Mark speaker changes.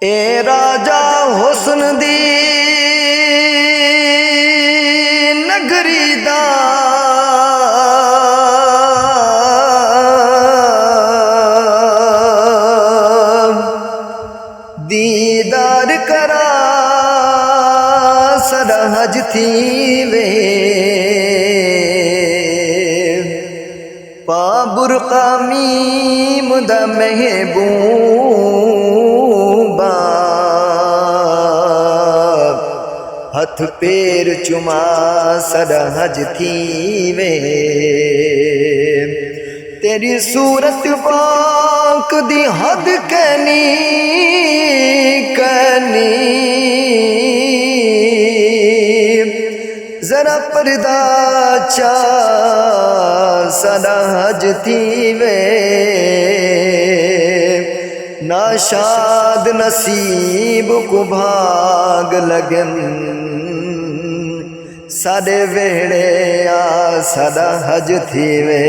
Speaker 1: ए राजा हुस्न दी नगरी दा दीदार करा सरहज थी वे पाबुरका मीम दा महबूबा हथ पैर चुमा सरहज थी वे तेरी सूरत पाक दी हद कहनी कहनी जरा पर्दा चा सरहज थी वे नाशाद नसीब को भाग लगन साडे वेड़े आ सरहज थी वे।